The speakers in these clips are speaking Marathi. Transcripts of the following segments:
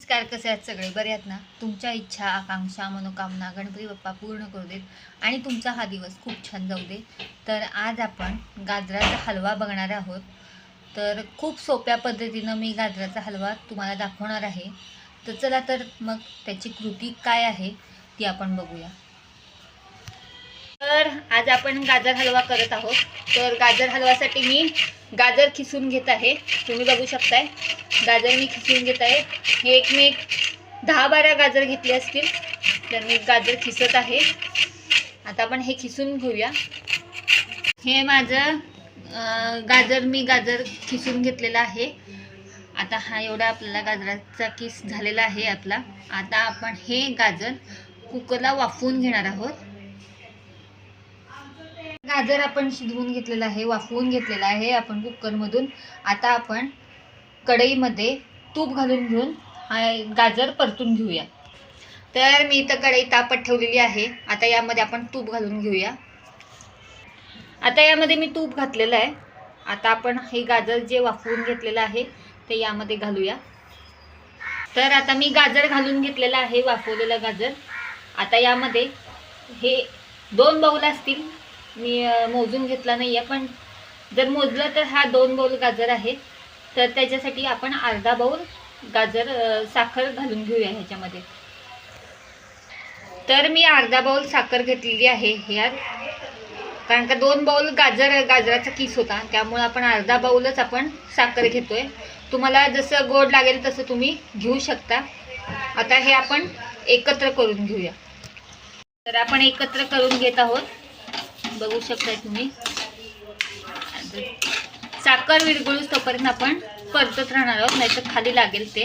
नमस्कार, कसे आहेत सगळे? बरे आहेत ना? तुमच्या इच्छा, आकांक्षा, मनोकामना गणपती बाप्पा पूर्ण करू देत आणि तुमचा हा दिवस खूप छान जाऊ दे. तर आज आपण गाजराचा हलवा बघणार आहोत. तर खूप सोप्या पद्धतीनं मी गाजराचा हलवा तुम्हाला दाखवणार आहे. तर चला तर मग त्याची कृती काय आहे ती आपण बघूया. तर आज आपण गाजर हलवा करत आहोत. तर गाजर हलवासाठी मी गाजर खिसून घेत आहे. तुम्ही बघू शकताय गाजर मी खिसून घेत आहे. हे मी 10-12 गाजर घेतले असतील. तर मी गाजर खिसत आहे. आता आपण हे खिसून घेऊया. हे माझं गाजर खिसून घेतलेलं आहे. आता हा एवढा आपल्याला गाजराचा किस झालेला आहे आपला. आता आपण हे गाजर कुकरला वाफवून घेणार आहोत. गाजर आपण शिजवून घेतलेला आहे, वाफवून घेतलेला आहे आपण कुकरमधून. आता आपण कढईमध्ये तूप घालून घेऊन हा गाजर परतून घेऊया. तर मी इथं कढई तापत ठेवलेली आहे. आता यामध्ये आपण तूप घालून घेऊया. आता यामध्ये मी तूप घातलेलं आहे. आता आपण हे गाजर जे वाफवून घेतलेलं आहे ते यामध्ये घालूया. तर आता मी गाजर घालून घेतलेलं आहे, वाफवलेलं गाजर. आता यामध्ये हे 2 बाउल असतील. मी मोजून घेतला नाही आहे, पण जर मोजलं तर हा 2 बाउल गाजर आहे. तर त्याच्यासाठी आपण अर्धा बाउल गाजर साखर घालून घेऊया ह्याच्यामध्ये. तर मी अर्धा बाउल साखर घेतलेली आहे ह्यात, कारण का 2 बाउल गाजराचा किस होता, त्यामुळे आपण अर्धा बाउलच आपण साखर घेतोय. तुम्हाला जसं गोड लागेल तसं तुम्ही घेऊ शकता. आता हे आपण एकत्र करून घेऊया. तर आपण एकत्र करून घेत आहोत. बघू शकताय तुम्ही. साखर विरघळूस तोपर्यंत आपण परतत राहणार आहोत, नाहीतर खाली लागेल ते.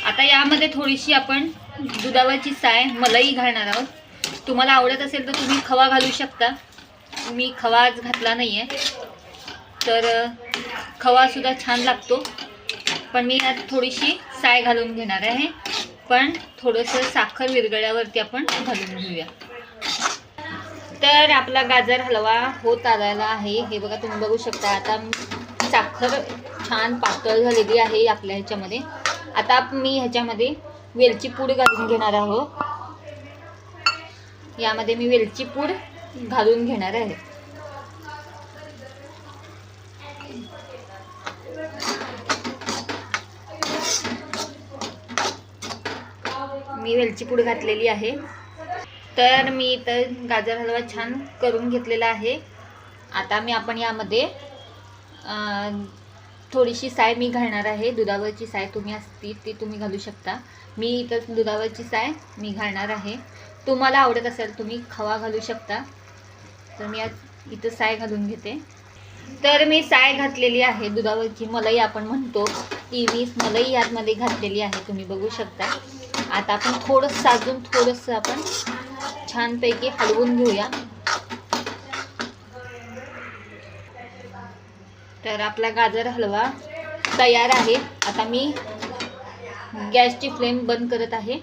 आता यामध्ये थोडीशी आपण दुधावरची साय, मलाई घालणार आहोत. तुम्हाला आवडत असेल तर तुम्ही खवा घालू शकता. मी खवा आज घातला नाही आहे, तर खवा सुद्धा छान लागतो. पण मी यात थोडीशी साय घालून घेणार आहे. पण थोडंसं साखर विरघळल्यावरती आपण घालून घेऊया. तर आपला गाजर हलवा होत आलेला आहे. हे बघा, तुम्ही बघू शकता. आता साखर छान पातळ झालेली आहे आपल्या ह्याच्यामध्ये. आता मी ह्याच्यामध्ये वेलची पूड घालून घेणार आहोत. यामध्ये मी वेलची पूड घालून घेणार आहे. मी वेलची पूड घातलेली आहे. तर मी इथं गाजर हलवा छान करून घेतलेला आहे. आता आपण यामध्ये थोडीशी साय मी घालणार आहे. दुधावरची साय तुम्ही असती ती तुम्ही घालू शकता. मी इथं दुधावरची साय मी घालणार आहे. तुम्हाला आवडत असेल तुम्ही खवा घालू शकता. तर मी इथं साय घालून घेते. तर मी साय घातलेली आहे, दुधावरची मलाई आपण म्हणतो ती मी मलाई यामध्ये घातलेली आहे. तुम्ही बघू शकता. आता आपण थोडंसं साजून थोडंसं आपण छानपैकी हलवून घेऊया. तर आपला गाजर हलवा तयार आहे. आता मी गॅसची फ्लेम बंद करत आहे.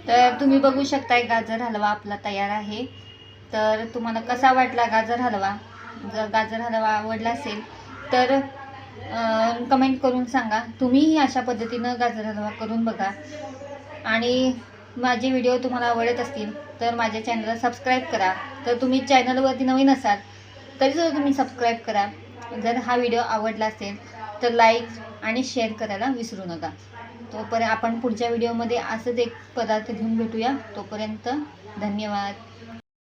तर तुम्ही बघू शकताय गाजर हलवा आपला तयार आहे. तर तुम्हाला कसा वाटला गाजर हलवा? जर गाजर हलवा आवडला असेल तर कमेंट करून सांगा. तुम्हीही अशा पद्धतीनं गाजर हलवा करून बघा. आणि माझे व्हिडिओ तुम्हाला आवडत असतील तर माझ्या चॅनलला सबस्क्राईब करा. तर तुम्ही चॅनलवरती नवीन असाल तरीसुद्धा तुम्ही सबस्क्राईब करा. जर हा व्हिडिओ आवडला असेल तर लाईक आणि शेअर करायला विसरू नका. तोपर्यंत आपण पुढच्या व्हिडिओमध्ये असंच एक पदार्थ घेऊन भेटूया. तोपर्यंत धन्यवाद.